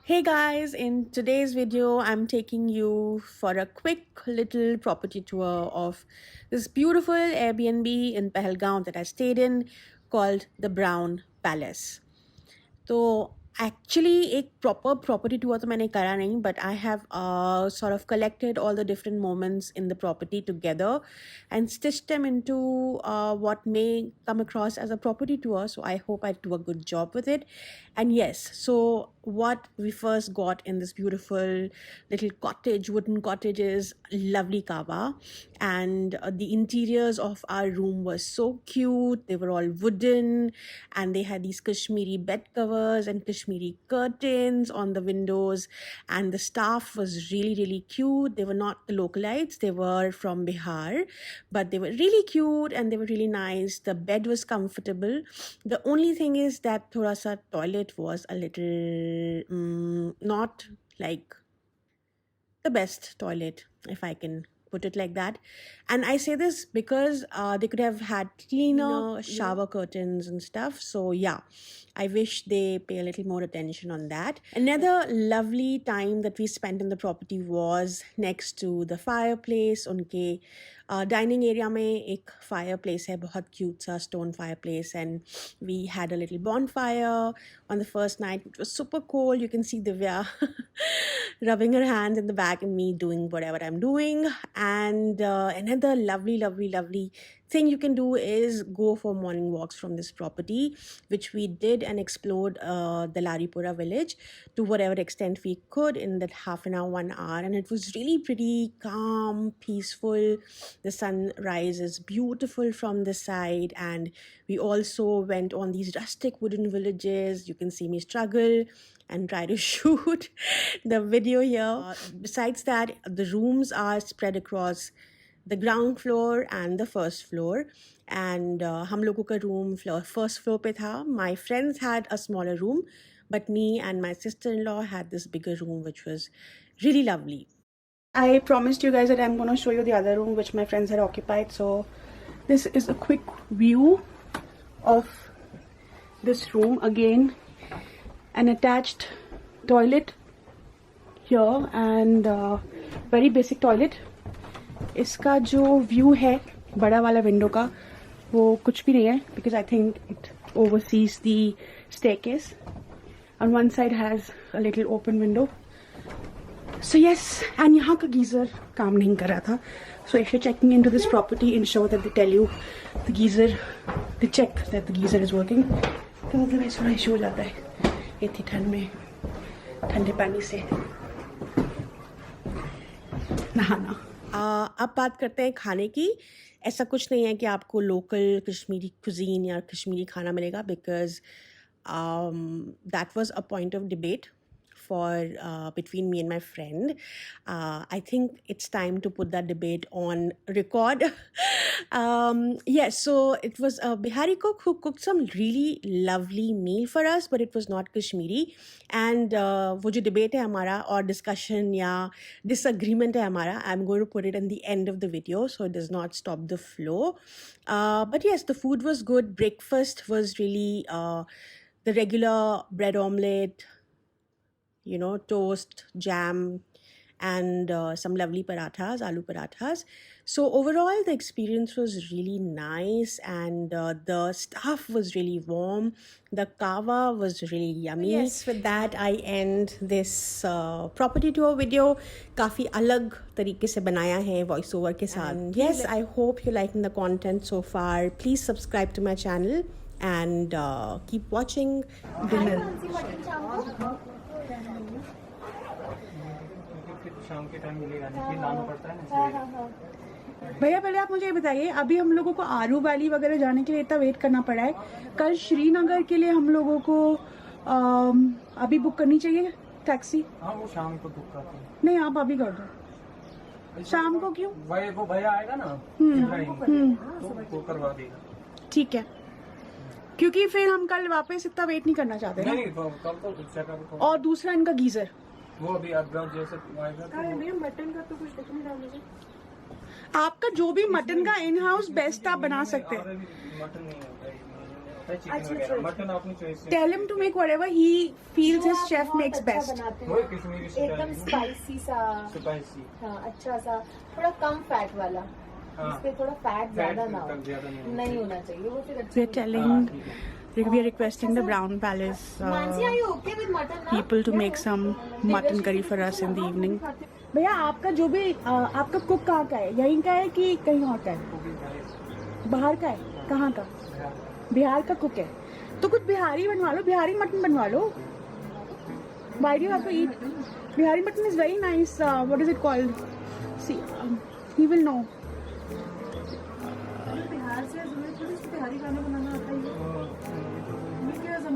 Hey guys, in today's video, I'm taking you for a quick little property tour of this beautiful Airbnb in Pahalgam that I stayed in called the Brown Palace. तो actually एक proper property tour तो मैंने करा नहीं but I have sort of collected all the different moments in the property together and stitched them into what may come across as a property tour. So I hope I do a good job with it. And yes, so what we first got in this beautiful little cottage, wooden cottage, is lovely kava, and the interiors of our room were so cute. They were all wooden, and they had these Kashmiri bed covers and Kashmiri curtains on the windows, and the staff was really cute. They were not the localites, they were from Bihar, but they were really cute and they were really nice. The bed was comfortable. The only thing is that thoda sa toilet was a little not like the best toilet, if I can put it like that. And I say this because they could have had cleaner shower curtains and stuff. So yeah, I wish they pay a little more attention on that. Another lovely time that we spent in the property was next to the fireplace. उनके dining area में एक fireplace है, बहुत cute सा stone fireplace, and we had a little bonfire on the first night, which was super cool. You can see Divya rubbing her hands in the back and me doing whatever I'm doing. And another lovely thing you can do is go for morning walks from this property, which we did, and explored the Laripura village to whatever extent we could in that half an hour, 1 hour. And it was really pretty calm, peaceful. The sunrise is beautiful from the side, and we also went on these rustic wooden villages. You can see me struggle and try to shoot the video here. Besides that, the rooms are spread across the ground floor and the first floor, and हम लोगों का room first floor पे था. My friends had a smaller room, but me and my sister-in-law had this bigger room, which was really lovely. I promised you guys that I'm going to show you the other room which my friends had occupied. So this is a quick view of this room. Again, an attached toilet here, and very basic toilet. इसका जो view है बड़ा वाला window का, वो कुछ भी नहीं है, because I think it oversees the staircase. On one side has a little open window. So yes, and यहाँ का गीजर काम नहीं कर रहा था. So if you're checking into this property, ensure that they tell you the geyser, they check that the geyser is working. तो otherwise थोड़ा issue हो जाता है इतनी ठंड में ठंडे पानी से नहाना. अब बात करते हैं खाने की. ऐसा कुछ नहीं है कि आपको लोकल कश्मीरी cuisine या कश्मीरी खाना मिलेगा, because that was a point of debate for between me and my friend. I think it's time to put that debate on record. Yes, so it was a Bihari cook who cooked some really lovely meal for us, but it was not Kashmiri. And वो जो debate है हमारा और discussion या disagreement है हमारा, I'm going to put it in the end of the video so it does not stop the flow. But yes, the food was good. Breakfast was really the regular bread omelette, you know, toast, jam, and some lovely parathas, aloo parathas. So overall, the experience was really nice, and the staff was really warm. The kava was really yummy. Yes, with that, I end this property tour video. काफ़ी अलग तरीके से बनाया है voice over के साथ. And yes, I hope you're liking the content so far. Please subscribe to my channel and keep watching dinner. शाम के टाइम मिलेगा नहीं, लाना पड़ता है ना. भैया पहले आप मुझे ये बताइए, अभी हम लोगों को आरू वैली वगैरह जाने के लिए इतना वेट करना पड़ा है. कल श्रीनगर के लिए हम लोगों को अभी बुक करनी चाहिए टैक्सी. हाँ, वो शाम को बुक करते हैं. नहीं, आप अभी कर दो. शाम को क्यों? वो भैया आएगा ना, तो वो करवा देगा. ठीक है, क्योंकि फिर हम कल वापस इतना वेट नहीं करना चाहते. नहीं, कल तो. और दूसरा इनका गीजर, वो अभी अपग्रेड जैसे आएगा तो मटन का तो कुछ दिख नहीं रहा मुझे. आपका जो भी मटन का इन हाउस बेस्ट आप बना सकते हैं. मटन नहीं होता है. सकता है, चिकन वगैरह, मटन अपनी चॉइस से। Tell him to make whatever he feels his chef makes best. वो कश्मीरी एकदम स्पाइसी सा, स्पाइसी। हाँ अच्छा सा, थोड़ा कम फैट वाला, जिसपे थोड़ा फैट ज्यादा ना हो, नहीं होना चाहिए वो, फिर अच्छा We are telling, we are requesting the Brown Palace Mansi, are you okay with mutton now? people to make some mutton curry for us in the evening. भैया आपका जो भी आपका कुक कहाँ का है, यहीं का है कि कहीं और का है? बाहर का है? कहाँ का? बिहार का कुक है, तो कुछ बिहारी बनवा लो, बिहारी मटन बनवा लो. Why do you have to eat? Bihari mutton is very nice. What is it called? See, he will know. Bihar से थोड़ी सी बिहारी खाना बनाना आता है,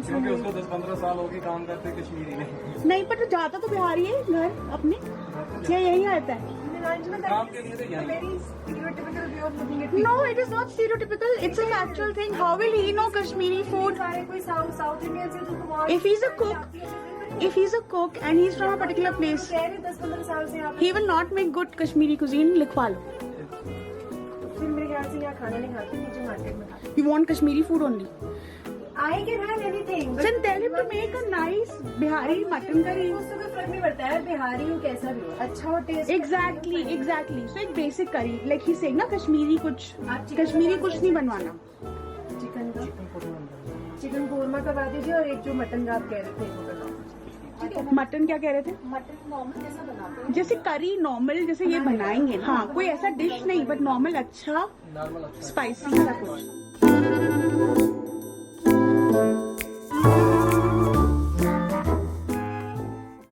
क्योंकि उसको 10-15 साल हो गए काम करते कश्मीरी में। नहीं, पर जाता तो बिहारी है घर अपने, या यही आता है? काम के लिए तो यही। No, it is not stereotypical. It's a factual thing. How will he know Kashmiri food? कोई साउथ इंडियन से तो If he's a cook and he's from a particular place, 10-15 साल से यहाँ he will not make good Kashmiri cuisine. लिखवा लो. फिर मेरे ख्याल से यहाँ खाना नहीं खाते, मुझे मार्केट में खाते। You want Kashmiri food only? I can have anything. Then tell him to make a nice Bihari mutton curry. उससे कोई फर्क नहीं पड़ता है, बिहारी हो कैसा भी हो, अच्छा हो टेस्ट। Exactly. So एक basic curry, like he's saying ना, कश्मीरी कुछ नहीं बनवाना. चिकन कोरमा करवा दीजिए, और एक जो मटन आप कह रहे थे वो करवा। मटन क्या कह रहे थे? मटन नॉर्मल जैसा बनाते हैं, जैसे करी नॉर्मल जैसे ये बनाएंगे, हाँ, कोई ऐसा डिश नहीं, बट नॉर्मल अच्छा स्पाइसी सा कुछ.